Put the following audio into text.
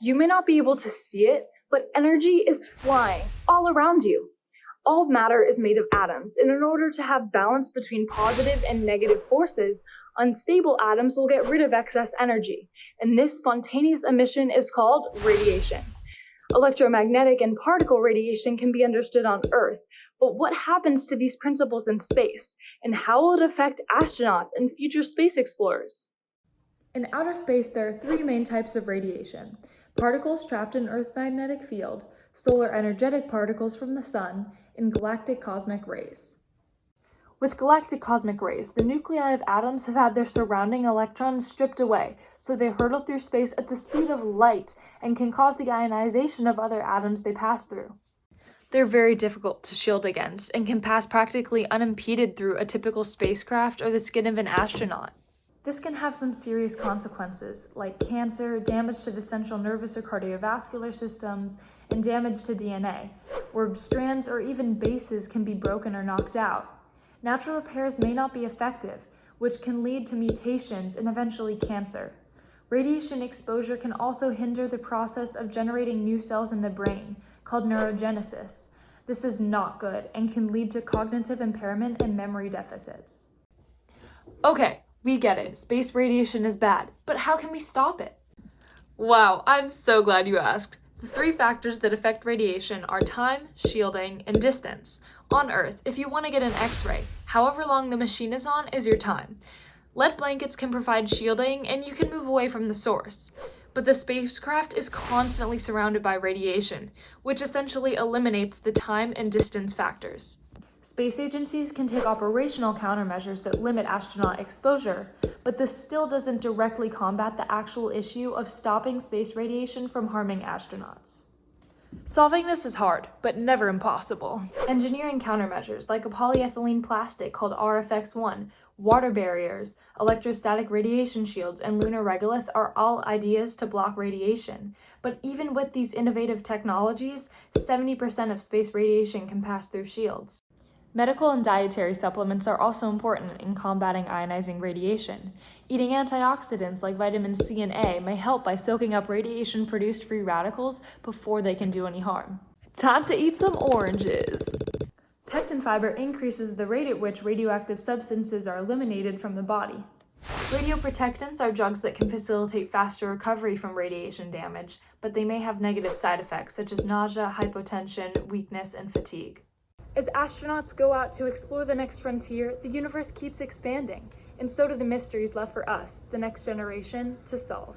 You may not be able to see it, but energy is flying all around you. All matter is made of atoms, and in order to have balance between positive and negative forces, unstable atoms will get rid of excess energy, and this spontaneous emission is called radiation. Electromagnetic and particle radiation can be understood on Earth, but what happens to these principles in space, and how will it affect astronauts and future space explorers? In outer space, there are three main types of radiation: particles trapped in Earth's magnetic field, solar energetic particles from the sun, and galactic cosmic rays. With galactic cosmic rays, the nuclei of atoms have had their surrounding electrons stripped away, so they hurtle through space at the speed of light and can cause the ionization of other atoms they pass through. They're very difficult to shield against and can pass practically unimpeded through a typical spacecraft or the skin of an astronaut. This can have some serious consequences, like cancer, damage to the central nervous or cardiovascular systems, and damage to DNA, where strands or even bases can be broken or knocked out. Natural repairs may not be effective, which can lead to mutations and eventually cancer. Radiation exposure can also hinder the process of generating new cells in the brain, called neurogenesis. This is not good and can lead to cognitive impairment and memory deficits. Okay, we get it. Space radiation is bad, but how can we stop it? Wow, I'm so glad you asked. The three factors that affect radiation are time, shielding, and distance. On Earth, if you want to get an X-ray, however long the machine is on is your time. Lead blankets can provide shielding, and you can move away from the source. But the spacecraft is constantly surrounded by radiation, which essentially eliminates the time and distance factors. Space agencies can take operational countermeasures that limit astronaut exposure, but this still doesn't directly combat the actual issue of stopping space radiation from harming astronauts. Solving this is hard, but never impossible. Engineering countermeasures like a polyethylene plastic called RFX-1, water barriers, electrostatic radiation shields, and lunar regolith are all ideas to block radiation. But even with these innovative technologies, 70% of space radiation can pass through shields. Medical and dietary supplements are also important in combating ionizing radiation. Eating antioxidants like vitamin C and A may help by soaking up radiation-produced free radicals before they can do any harm. Time to eat some oranges! Pectin fiber increases the rate at which radioactive substances are eliminated from the body. Radioprotectants are drugs that can facilitate faster recovery from radiation damage, but they may have negative side effects such as nausea, hypotension, weakness, and fatigue. As astronauts go out to explore the next frontier, the universe keeps expanding, and so do the mysteries left for us, the next generation, to solve.